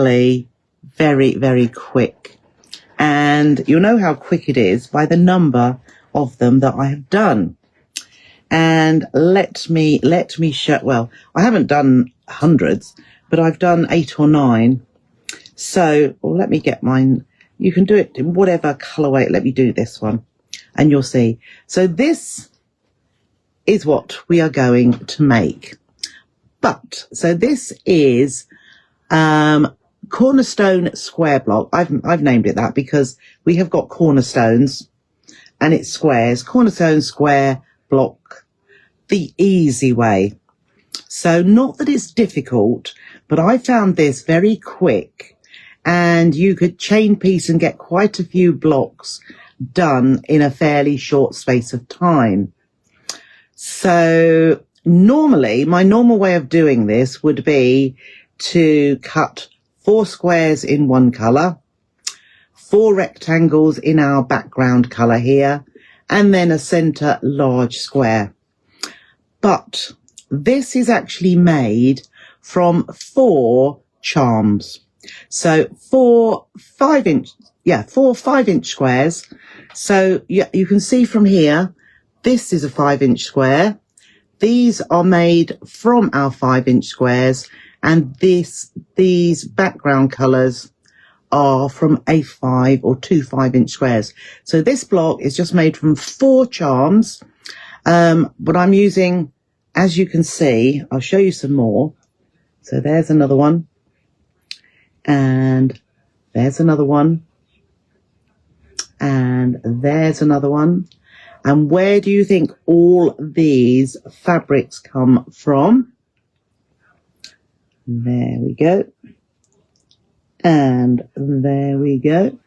very, very quick. And you'll know how quick it is by the number of them that I have done. And let me show, well, I haven't done hundreds, but I've done 8 or 9. So, well, let me get mine. You can do it in whatever colorway. Let me do this one and you'll see. So this is what we are going to make. But, so this is, Cornerstone square block. I've named it that because we have got cornerstones and it's squares. Cornerstone square block, the easy way. So not that it's difficult, but I found this very quick and you could chain piece and get quite a few blocks done in a fairly short space of time. So normally, my normal way of doing this would be to cut 4 squares in one colour, 4 rectangles in our background colour here, and then a centre large square. But this is actually made from 4 charms. So 4 5-inch squares. So you can see from here, this is a 5-inch square. These are made from our 5-inch squares, and these background colours are from a 5 or 2 5-inch squares. So this block is just made from 4 charms. But I'm using, as you can see, I'll show you some more. So there's another one. And there's another one. And there's another one. And where do you think all these fabrics come from? There we go. And there we go.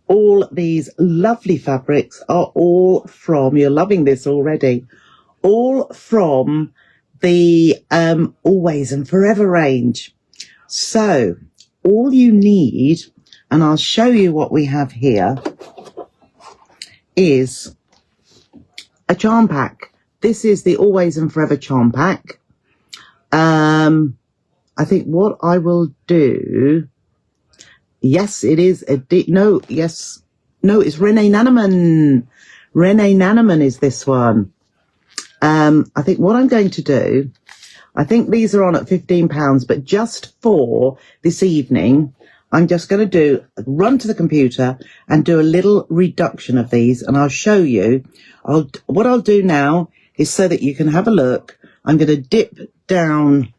All these lovely fabrics are all from, you're loving this already, all from the Always and Forever range. So all you need, and I'll show you what we have here, is a charm pack. This is the Always and Forever charm pack. I think what I will do, yes, it is it's Renee Nanaman. Renee Nanaman is this one. I think what I'm going to do, I think these are on at £15, but just for this evening, I'm just going to run to the computer and do a little reduction of these, and I'll show you. What I'll do now is, so that you can have a look, I'm going to dip down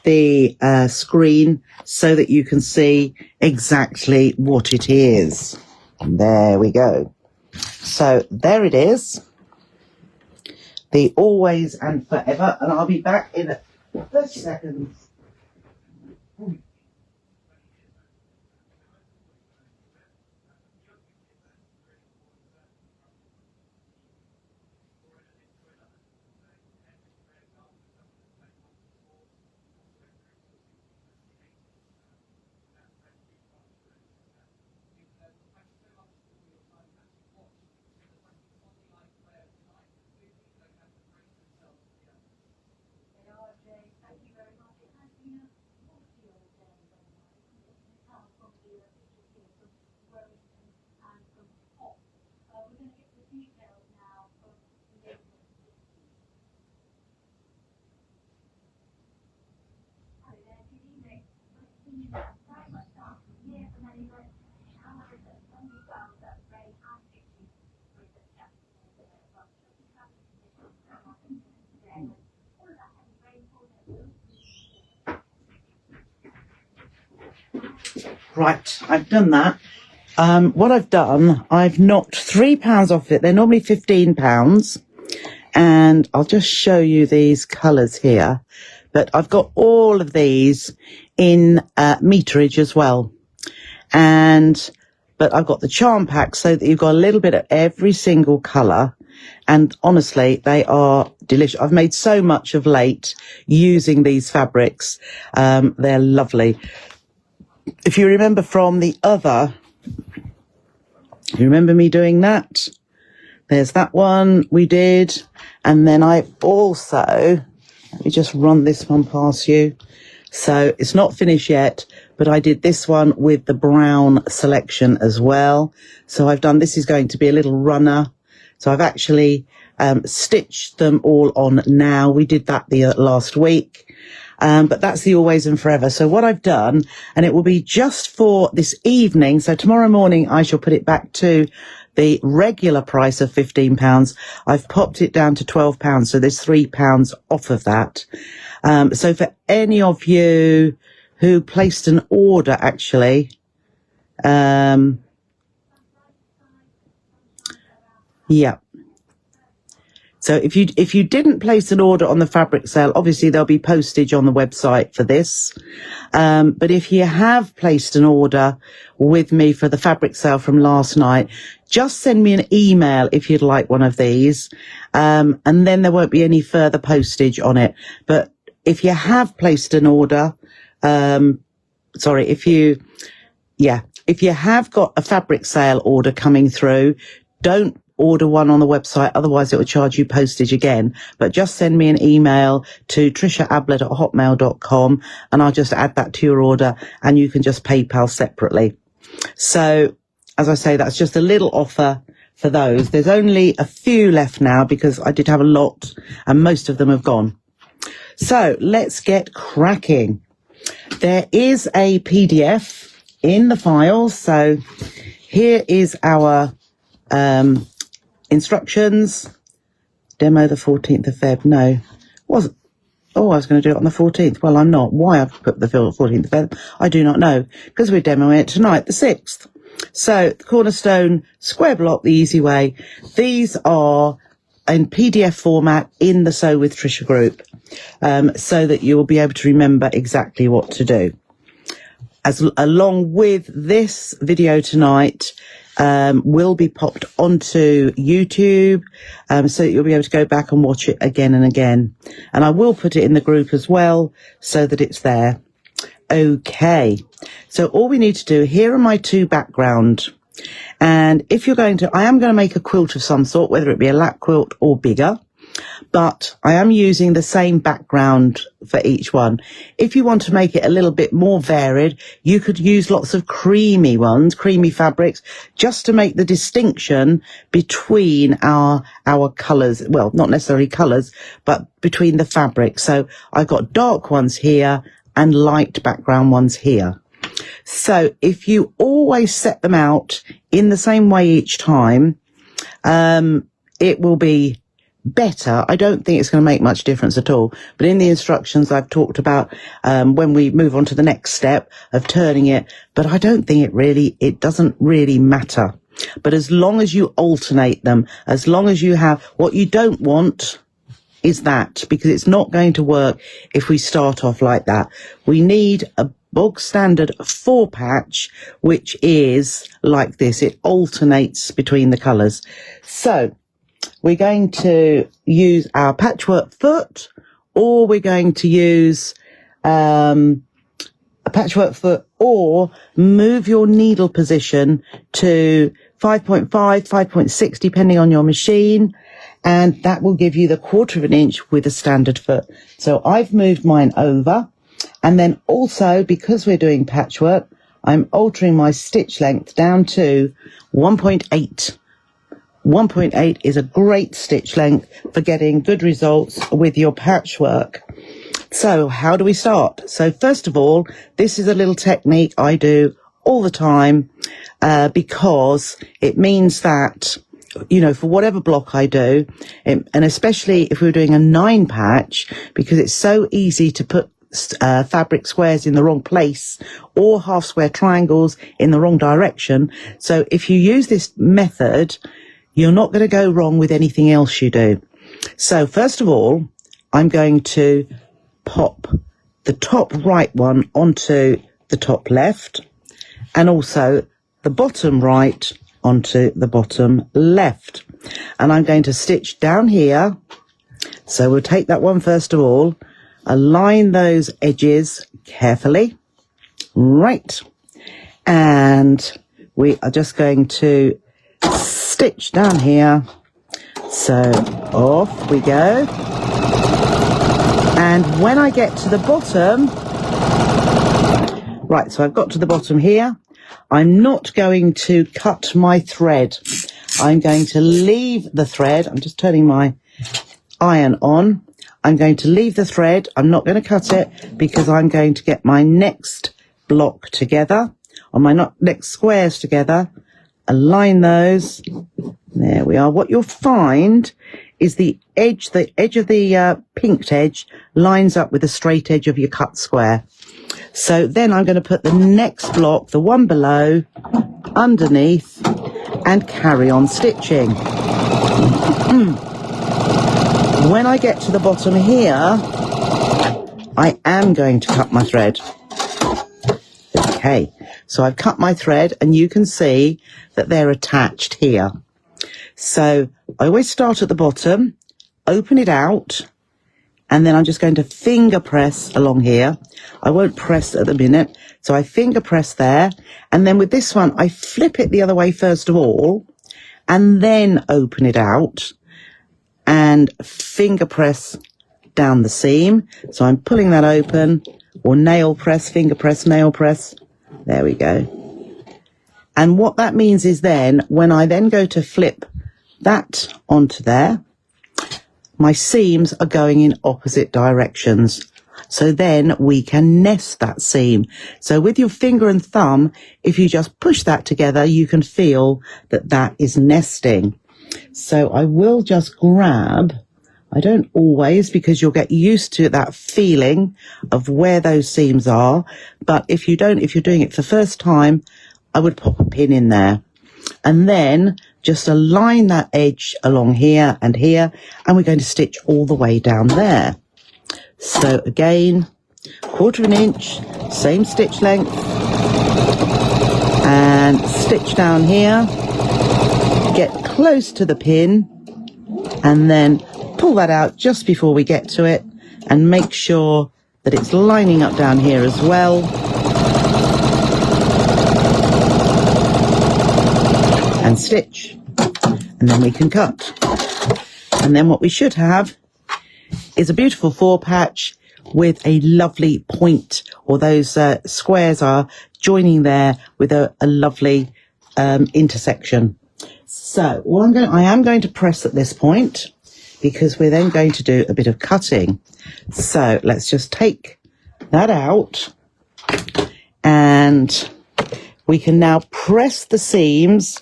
the screen so that you can see exactly what it is. There we go. So there it is. The Always and Forever, and I'll be back in 30 seconds. Right, I've done that. What I've done, I've knocked £3 off it. They're normally £15. And I'll just show you these colours here. But I've got all of these in meterage as well. But I've got the charm pack so that you've got a little bit of every single colour. And honestly, they are delicious. I've made so much of late using these fabrics. They're lovely. If you remember from the other, you remember me doing that? There's that one we did. And then I also, let me just run this one past you. So it's not finished yet, but I did this one with the brown selection as well. So I've done, this is going to be a little runner. So I've actually stitched them all on now. We did that the last week. But that's the always and forever. So what I've done, and it will be just for this evening. So tomorrow morning, I shall put it back to the regular price of £15. I've popped it down to £12. So there's £3 off of that. So for any of you who placed an order, actually, yeah. So if you didn't place an order on the fabric sale, obviously there'll be postage on the website for this. But if you have placed an order with me for the fabric sale from last night, just send me an email if you'd like one of these. And then there won't be any further postage on it. But if you have placed an order, if you have got a fabric sale order coming through, don't order one on the website, otherwise it will charge you postage again. But just send me an email to trisha@hotmail.com and I'll just add that to your order and you can just PayPal separately. So as I say, that's just a little offer for those. There's only a few left now because I did have a lot and most of them have gone. So let's get cracking. There is a PDF in the files. So here is our instructions. Demo the 14th of Feb. No, wasn't. Oh, I was going to do it on the 14th. Well, I'm not. Why I've put the 14th of Feb, I do not know, because we're demoing it tonight, the 6th. So the Cornerstone square block, the easy way. These are in PDF format in the Sew with Trisha group, so that you will be able to remember exactly what to do. Along with this video tonight, will be popped onto YouTube, so that you'll be able to go back and watch it again and again. And I will put it in the group as well, so that it's there. Okay, so all we need to do, here are my two background. And if you're going to, I am going to make a quilt of some sort, whether it be a lap quilt or bigger. But I am using the same background for each one. If you want to make it a little bit more varied, you could use lots of creamy ones, creamy fabrics, just to make the distinction between our colours. Well, not necessarily colours, but between the fabric. So I've got dark ones here and light background ones here. So if you always set them out in the same way each time, it will be better. I don't think it's going to make much difference at all. But in the instructions, I've talked about when we move on to the next step of turning it. But I don't think it doesn't really matter. But as long as you alternate them, as long as you have, what you don't want is that, because it's not going to work if we start off like that. We need a bog standard 4-patch, which is like this. It alternates between the colours. So we're going to use our patchwork foot, or we're going to use a patchwork foot, or move your needle position to 5.5, 5.6, depending on your machine. And that will give you the 1/4 inch with a standard foot. So I've moved mine over. And then also, because we're doing patchwork, I'm altering my stitch length down to 1.8. 1.8 is a great stitch length for getting good results with your patchwork. So how do we start? So first of all, this is a little technique I do all the time, because it means that, you know, for whatever block I do, and especially if we're doing a 9-patch, because it's so easy to put fabric squares in the wrong place or half square triangles in the wrong direction. So if you use this method, you're not going to go wrong with anything else you do. So first of all, I'm going to pop the top right one onto the top left, and also the bottom right onto the bottom left. And I'm going to stitch down here. So we'll take that one first of all, align those edges carefully. Right. And we are just going to stitch down here. So off we go. And when I get to the bottom, Right, so I've got to the bottom here. I'm not going to cut my thread. I'm going to leave the thread. I'm just turning my iron on. I'm going to leave the thread. I'm not going to cut it because I'm going to get my next block together, or my next squares together, align those. There we are. What you'll find is the edge of the pinked edge lines up with the straight edge of your cut square. So then I'm going to put the next block, the one below, underneath and carry on stitching. When I get to the bottom here, I am going to cut my thread. Okay, so I've cut my thread and you can see that they're attached here. So I always start at the bottom, open it out, and then I'm just going to finger press along here. I won't press at the minute, so I finger press there. And then with this one, I flip it the other way first of all, and then open it out and finger press down the seam. So I'm pulling that open, or nail press, finger press, nail press. There we go. And what that means is then, when I then go to flip that onto there, my seams are going in opposite directions. So then we can nest that seam. So with your finger and thumb, if you just push that together, you can feel that that is nesting. So I will just grab, I don't always, because you'll get used to that feeling of where those seams are. But if you don't, if you're doing it for the first time, I would pop a pin in there. And then just align that edge along here, and we're going to stitch all the way down there. So again, 1/4 inch, same stitch length, and stitch down here, get close to the pin, and then pull that out just before we get to it, and make sure that it's lining up down here as well. And stitch, and then we can cut. And then what we should have is a beautiful 4 patch with a lovely point, or those squares are joining there with a lovely intersection. So what I am going to press at this point, because we're then going to do a bit of cutting. So let's just take that out, and we can now press the seams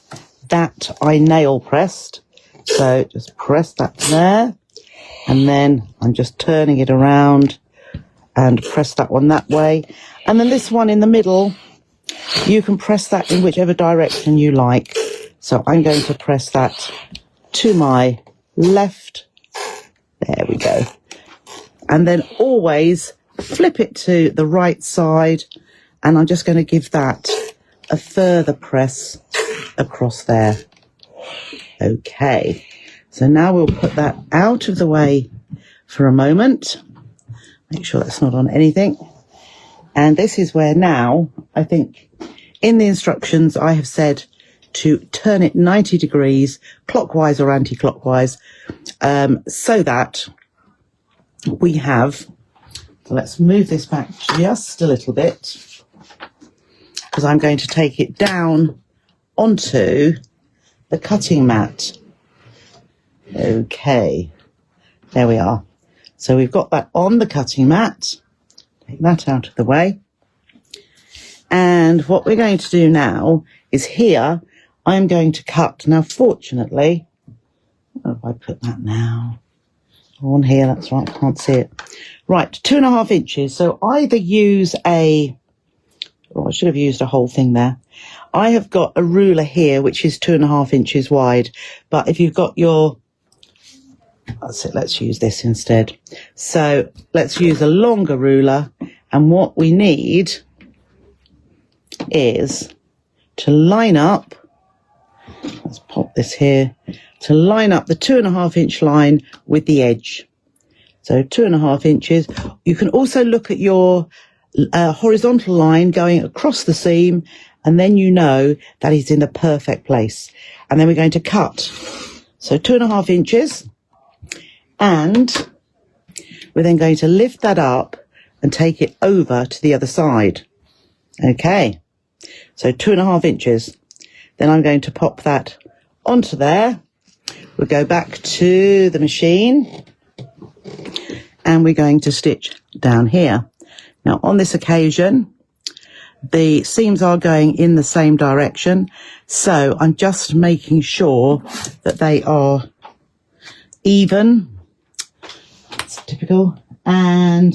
that I nail pressed. So just press that there, and then I'm just turning it around and press that one that way. And then this one in the middle, you can press that in whichever direction you like. So I'm going to press that to my left. There we go. And then always flip it to the right side, and I'm just going to give that a further press across there. Okay, so now we'll put that out of the way for a moment. Make sure that's not on anything. And this is where now, I think in the instructions I have said to turn it 90 degrees, clockwise or anti-clockwise, so that we have, let's move this back just a little bit, because I'm going to take it down onto the cutting mat. Okay, there we are. So we've got that on the cutting mat. Take that out of the way. And what we're going to do now is here, I'm going to cut. Now, fortunately, where have I put that now? On here, that's right, I can't see it. Right, 2.5 inches. So either use I should have used a whole thing there. I have got a ruler here, which is 2.5 inches wide. But if you've got your, that's it, let's use this instead. So let's use a longer ruler. And what we need is to line up, let's pop this here, to line up the 2.5 inch line with the edge. So 2.5 inches. You can also look at your horizontal line going across the seam, and then you know that it's in the perfect place. And then we're going to cut. So 2.5 inches, and we're then going to lift that up and take it over to the other side. Okay, so 2.5 inches. Then I'm going to pop that onto there. We'll go back to the machine and we're going to stitch down here. Now on this occasion, the seams are going in the same direction, so I'm just making sure that they are even. It's typical. And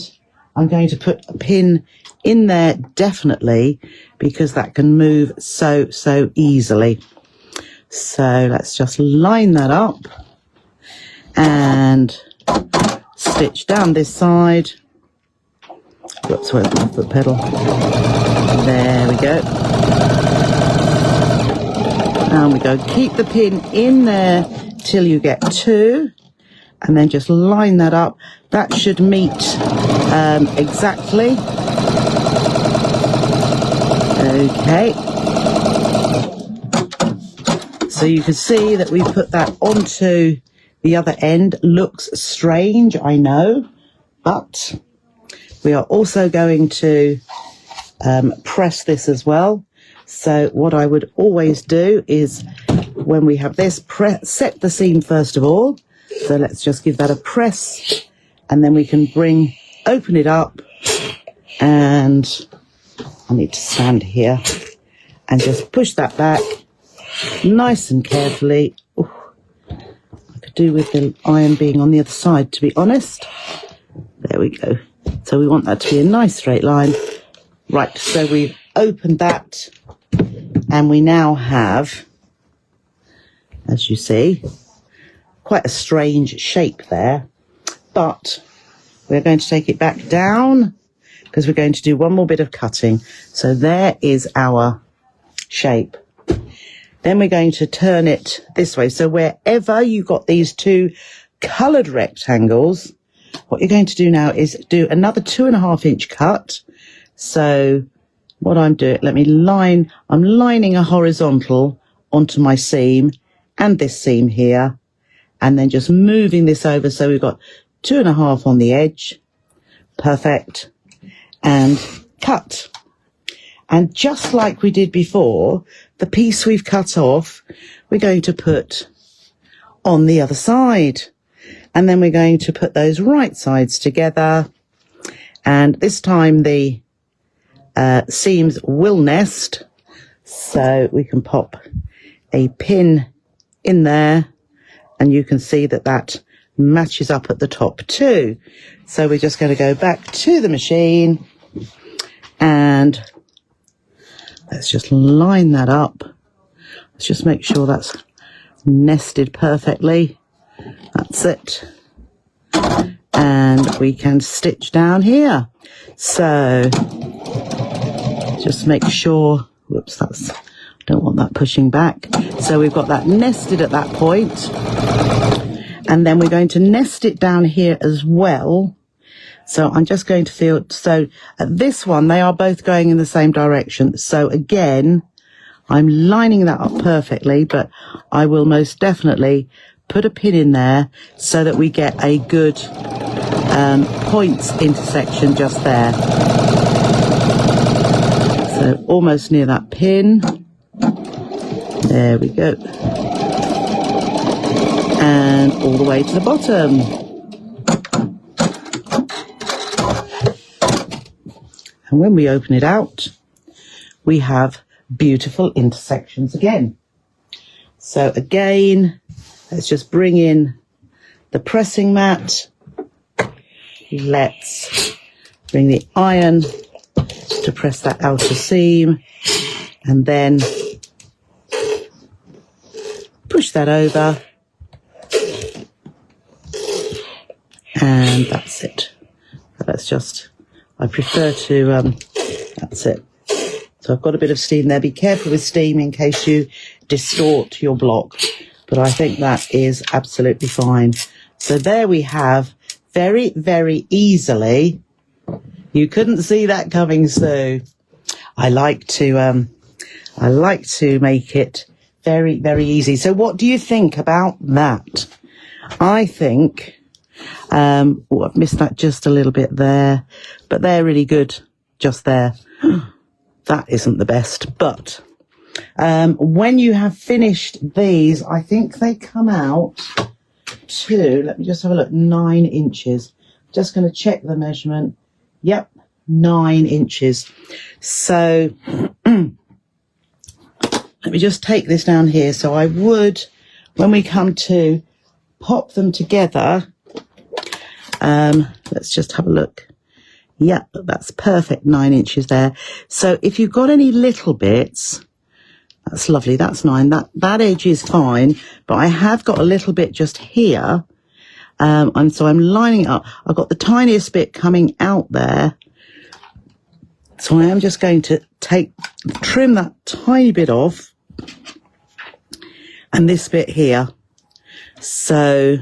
I'm going to put a pin in there definitely, because that can move so easily. So let's just line that up and stitch down this side. Oops, where's my foot pedal? There we go. And we go. Keep the pin in there till you get 2, and then just line that up. That should meet exactly. Okay. So you can see that we put that onto the other end. Looks strange, I know, but we are also going to press this as well. So what I would always do is, when we have this, set the seam first of all. So let's just give that a press, and then we can open it up, and I need to stand here and just push that back nice and carefully. Ooh, I could do with the iron being on the other side, to be honest. There we go. So we want that to be a nice straight line. Right, so we've opened that, and we now have, as you see, quite a strange shape there. But we're going to take it back down because we're going to do one more bit of cutting. So there is our shape. Then we're going to turn it this way. So wherever you got these 2 coloured rectangles, what you're going to do now is do another 2.5 inch cut. So what I'm doing, I'm lining a horizontal onto my seam and this seam here, and then just moving this over. So we've got 2.5 on the edge. Perfect. And cut. And just like we did before, the piece we've cut off, we're going to put on the other side. And then we're going to put those right sides together. And this time the seams will nest. So we can pop a pin in there. And you can see that that matches up at the top too. So we're just going to go back to the machine and let's just line that up. Let's just make sure that's nested perfectly. That's it. And we can stitch down here. So just make sure, whoops, don't want that pushing back. So we've got that nested at that point. And then we're going to nest it down here as well. So I'm just going to feel, so at this one, they are both going in the same direction. So again, I'm lining that up perfectly, but I will most definitely put a pin in there so that we get a good points intersection just there. So almost near that pin. There we go. And all the way to the bottom. And when we open it out, we have beautiful intersections again. So again, let's just bring in the pressing mat. Let's bring the iron to press that outer seam, and then push that over. And that's it. That's just, I prefer to, that's it. So I've got a bit of steam there. Be careful with steam in case you distort your block. But I think that is absolutely fine. So there we have, very, very easily. You couldn't see that coming, so I like to make it very, very easy. So what do you think about that? I think, I've missed that just a little bit there, but they're really good just there. that isn't the best. But when you have finished these, I think they come out to, let me just have a look, 9 inches. Just going to check the measurement. Yep, 9 inches. So let me just take this down here. So I would, when we come to pop them together, let's just have a look. Yep, that's perfect, 9 inches there. So if you've got any little bits, that's lovely, that's 9. That edge is fine, but I have got a little bit just here. And so I'm lining it up. I've got the tiniest bit coming out there. So I am just going to trim that tiny bit off. And this bit here. So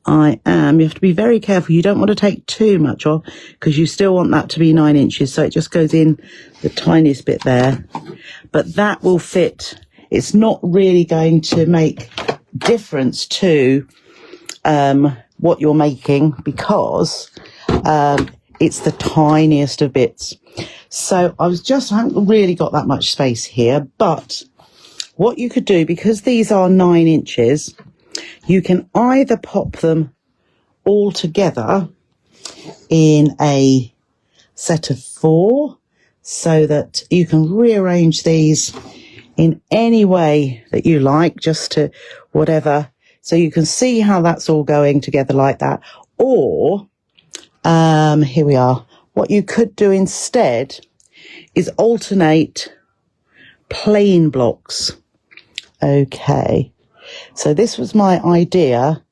you have to be very careful. You don't want to take too much off because you still want that to be 9 inches. So it just goes in the tiniest bit there. But that will fit. It's not really going to make difference to what you're making because it's the tiniest of bits. So I haven't really got that much space here, but what you could do, because these are 9 inches, you can either pop them all together in a set of 4 so that you can rearrange these in any way that you like, just to whatever. So you can see how that's all going together like that. Or, here we are. What you could do instead is alternate plain blocks. Okay. So this was my idea,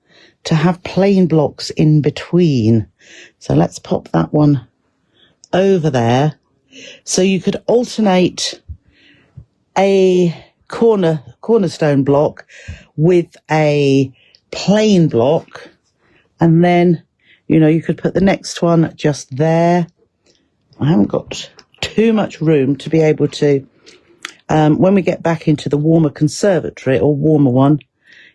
to have plain blocks in between. So let's pop that one over there. So you could alternate a cornerstone block with a plain block, and then, you know, you could put the next one just there. I haven't got too much room to be able to, when we get back into the warmer conservatory or warmer one,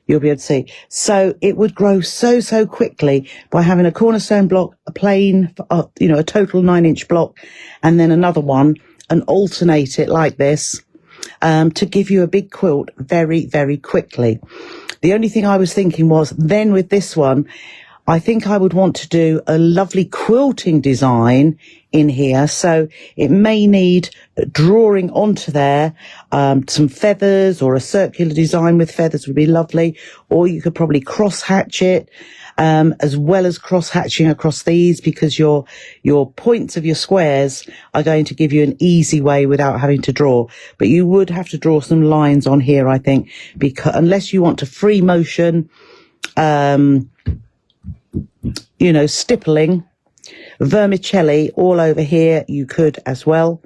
you'll be able to see. So it would grow so quickly by having a cornerstone block, a plain, a total 9-inch block, and then another one, and alternate it like this, to give you a big quilt very, very quickly. The only thing I was thinking was, then with this one, I think I would want to do a lovely quilting design in here. So it may need drawing onto there, some feathers, or a circular design with feathers would be lovely. Or you could probably cross hatch it, as well as cross hatching across these, because your points of your squares are going to give you an easy way without having to draw. But you would have to draw some lines on here, I think, because unless you want to free motion, stippling, vermicelli all over here, you could as well.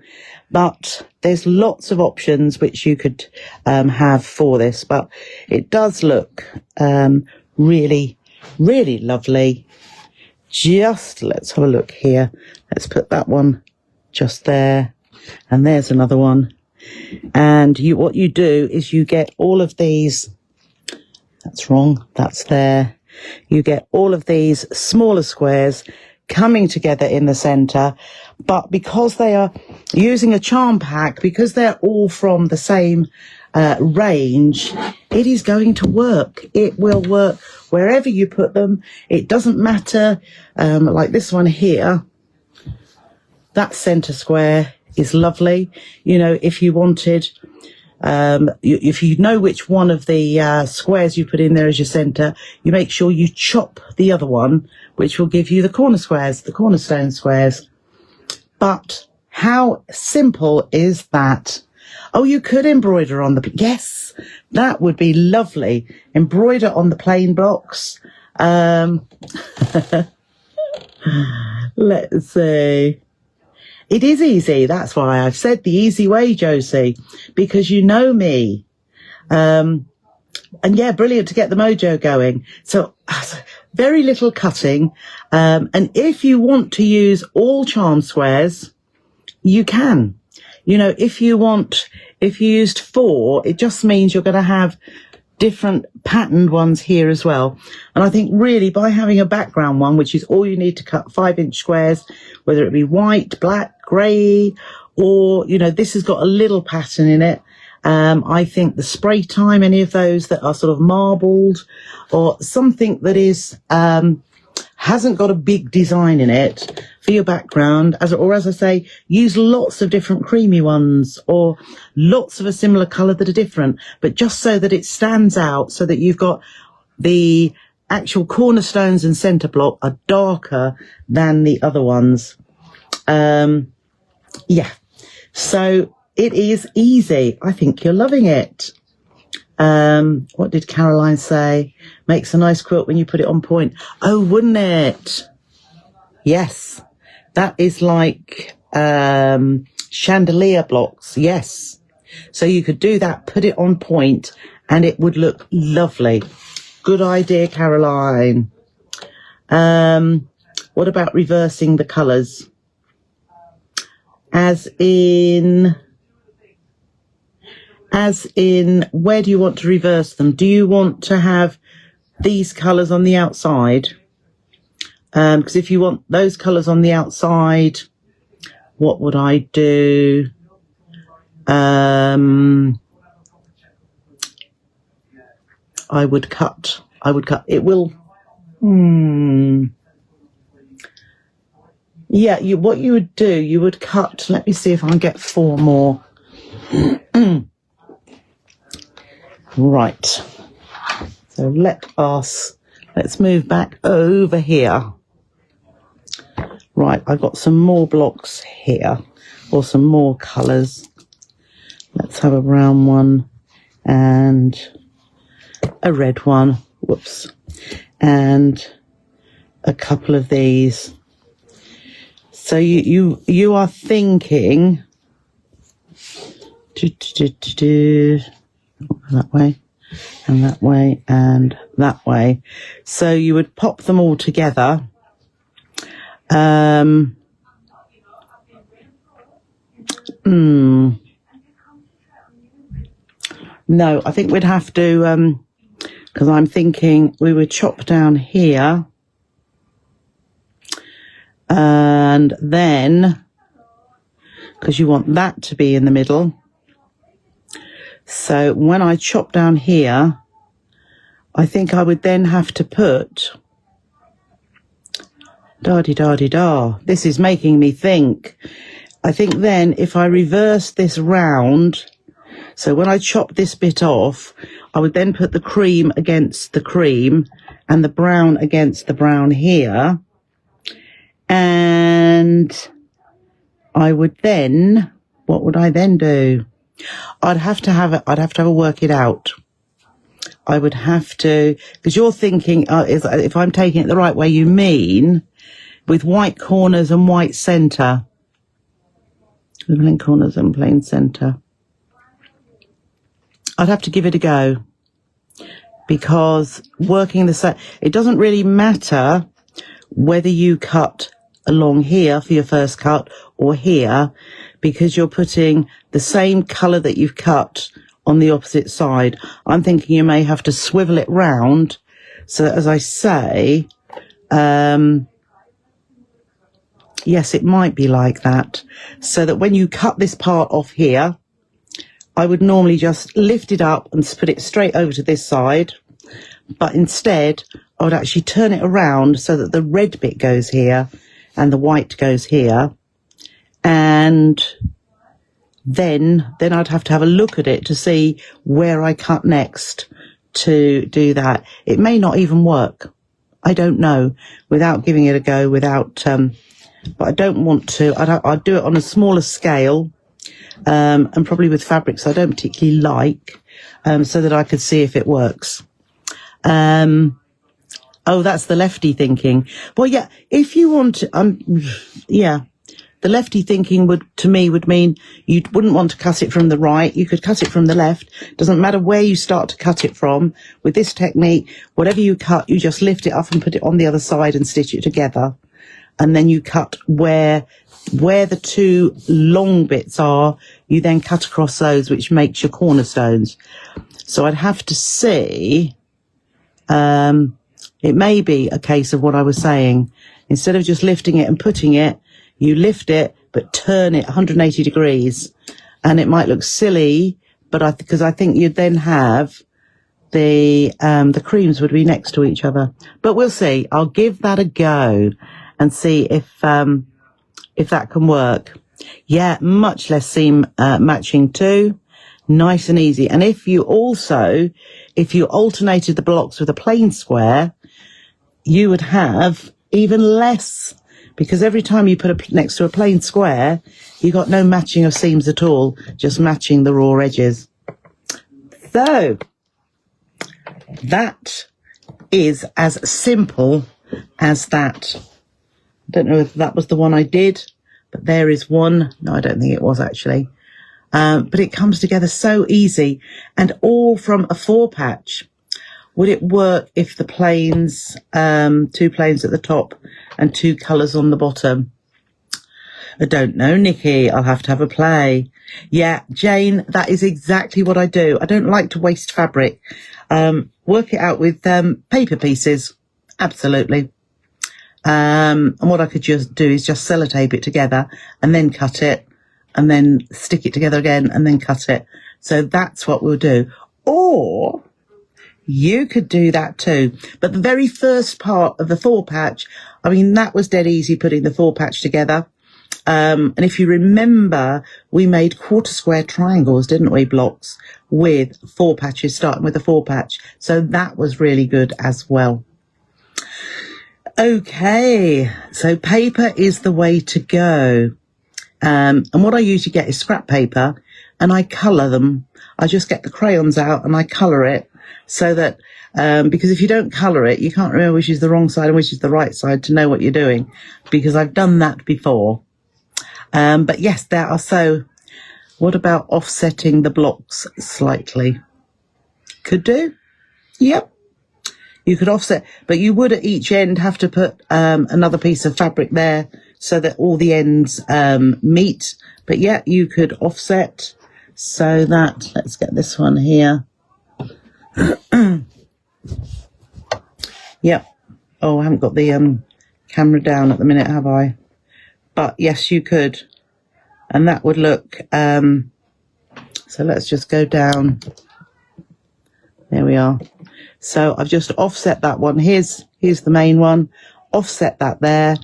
But there's lots of options which you could have for this. But it does look really, really lovely. Let's have a look here. Let's put that one just there. And there's another one. And what you do is you get all of these. That's wrong. That's there. You get all of these smaller squares coming together in the center, but because they are using a charm pack, because they're all from the same range, it is going to work. It will work wherever you put them. It doesn't matter. Like this one here, that center square is lovely. If you wanted, if you know which one of the squares you put in there as your center, you make sure you chop the other one, which will give you the cornerstone squares. But how simple is that? Oh, you could embroider on yes, that would be lovely. Embroider on the plain blocks. Let's see. It is easy. That's why I've said the easy way, Josie, because you know me. And yeah, brilliant to get the mojo going. So very little cutting. And if you want to use all charm squares, you can. If you used 4, it just means you're going to have different patterned ones here as well. And I think really by having a background one, which is all you need to cut 5-inch squares, whether it be white, black, grey, or, you know, this has got a little pattern in it. I think the spray time, any of those that are sort of marbled, or something that is, hasn't got a big design in it for your background, as I say, use lots of different creamy ones or lots of a similar colour that are different, but just so that it stands out, so that you've got the actual cornerstones and centre block are darker than the other ones. Yeah, so it is easy. I think you're loving it. What did Caroline say? Makes a nice quilt when you put it on point. Oh, wouldn't it? Yes, that is like chandelier blocks. Yes, so you could do that, put it on point, and it would look lovely. Good idea, Caroline. What about reversing the colours? As in, where do you want to reverse them? Do you want to have these colours on the outside? Because if you want those colours on the outside, what would I do? I would cut. It will. Yeah, what you would do, you would cut. Let me see if I can get 4 more. Right. So let's move back over here. Right, I've got some more blocks here, or some more colours. Let's have a brown one and a red one. Whoops. And a couple of these. So you are thinking that way and that way and that way. So you would pop them all together. No, I think we'd have to, because I'm thinking we would chop down here. And then, because you want that to be in the middle. So when I chop down here, I think I would then have to put, da-de-da-de-da. This is making me think. I think then if I reverse this round, so when I chop this bit off, I would then put the cream against the cream and the brown against the brown here. And I would then, what would I then do? I'd have to work it out. I would have to, because you're thinking, if I'm taking it the right way, you mean with white corners and white centre. Plain corners and plain centre. I'd have to give it a go, because working the set, it doesn't really matter whether you cut along here for your first cut or here, because you're putting the same colour that you've cut on the opposite side. I'm thinking you may have to swivel it round, so that, as I say, yes, it might be like that, so that when you cut this part off here, I would normally just lift it up and put it straight over to this side, but instead I would actually turn it around so that the red bit goes here and the white goes here, and then I'd have to have a look at it to see where I cut next to do that. It may not even work. I don't know, without giving it a go, but I don't want to. I'd do it on a smaller scale, and probably with fabrics I don't particularly like, so that I could see if it works. Oh, that's the lefty thinking. Well, yeah, if you want to, yeah, the lefty thinking would mean you wouldn't want to cut it from the right. You could cut it from the left. Doesn't matter where you start to cut it from. With this technique, whatever you cut, you just lift it up and put it on the other side and stitch it together. And then you cut where the 2 long bits are, you then cut across those, which makes your cornerstones. So I'd have to see, it may be a case of what I was saying. Instead of just lifting it and putting it, you lift it, but turn it 180 degrees, and it might look silly, but because I think you'd then have the creams would be next to each other. But we'll see. I'll give that a go and see if that can work. Yeah, much less seam matching too. Nice and easy. And if you alternated the blocks with a plain square, you would have even less, because every time you put it next to a plain square, you got no matching of seams at all, just matching the raw edges. So that is as simple as that. I don't know if that was the one I did, but there is one. No, I don't think it was actually. But it comes together so easy, and all from a 4-patch. Would it work if the plains, 2 plains at the top and 2 colours on the bottom? I don't know, Nikki. I'll have to have a play. Yeah, Jane, that is exactly what I do. I don't like to waste fabric. Work it out with paper pieces. Absolutely. And what I could just do is just sellotape it together and then cut it and then stick it together again and then cut it. So that's what we'll do. Or you could do that too. But the very first part of the 4-patch, I mean, that was dead easy putting the 4-patch together. And if you remember, we made quarter square triangles, didn't we, blocks with 4 patches, starting with a 4-patch. So that was really good as well. Okay, so paper is the way to go. And what I usually get is scrap paper, and I colour them. I just get the crayons out and I colour it, so that, because if you don't colour it, you can't remember which is the wrong side and which is the right side to know what you're doing, because I've done that before. But yes, there are. So what about offsetting the blocks slightly? Could do. Yep. You could offset, but you would at each end have to put another piece of fabric there so that all the ends meet. But yeah, you could offset so that, let's get this one here. Yep. Oh, I haven't got the camera down at the minute, have I? But yes, you could. And that would look, so let's just go down. There we are. So I've just offset that one. Here's the main one. Offset that there.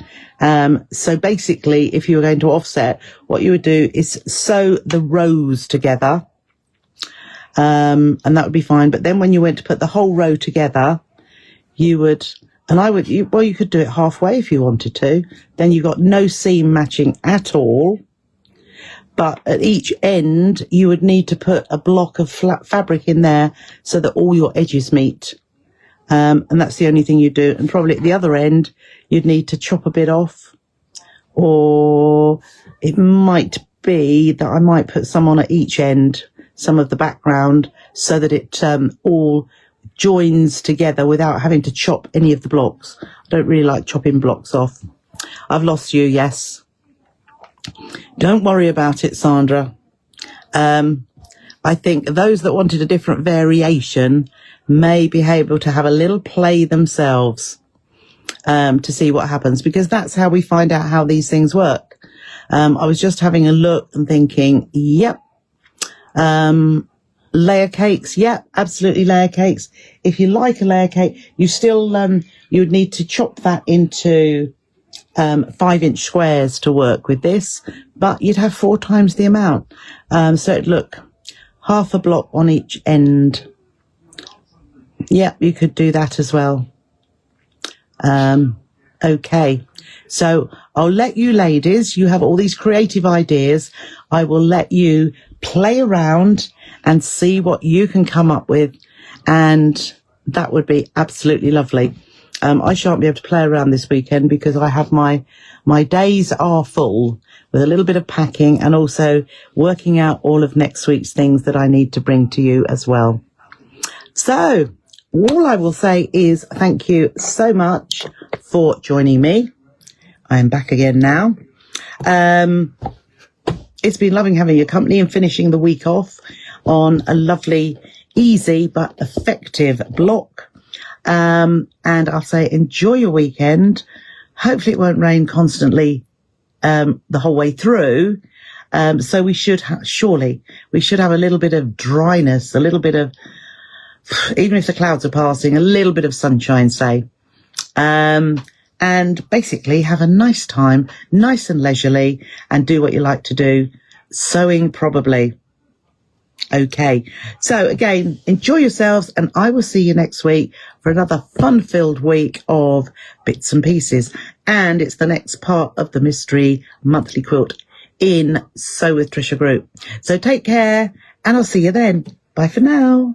So basically, if you were going to offset, what you would do is sew the rows together. And that would be fine. But then when you went to put the whole row together, you would, and I would, well, you could do it halfway if you wanted to. Then you got no seam matching at all. But at each end, you would need to put a block of flat fabric in there so that all your edges meet. And that's the only thing you do. And probably at the other end, you'd need to chop a bit off. Or it might be that I might put some on at each end, some of the background, so that it all joins together without having to chop any of the blocks. I don't really like chopping blocks off. I've lost you, yes. Don't worry about it, Sandra. I think those that wanted a different variation may be able to have a little play themselves to see what happens, because that's how we find out how these things work. I was just having a look and thinking, yep, layer cakes, yep, absolutely layer cakes. If you like a layer cake, you still you would need to chop that into 5-inch squares to work with this, but you'd have 4 times the amount. So it'd look half a block on each end. Yeah, you could do that as well. Okay, so I'll let you ladies, you have all these creative ideas. I will let you play around and see what you can come up with, and that would be absolutely lovely. I shan't be able to play around this weekend because I have my days are full with a little bit of packing and also working out all of next week's things that I need to bring to you as well. So all I will say is thank you so much for joining me. I am back again now. It's been lovely having your company and finishing the week off on a lovely, easy but effective block. And I'll say enjoy your weekend. Hopefully it won't rain constantly the whole way through. So we should surely have a little bit of dryness, a little bit of, even if the clouds are passing, a little bit of sunshine, say. And basically have a nice time, nice and leisurely, and do what you like to do. Sewing, probably. Okay. So again, enjoy yourselves, and I will see you next week for another fun-filled week of bits and pieces. And it's the next part of the mystery monthly quilt in Sew with Trisha group. So take care, and I'll see you then. Bye for now.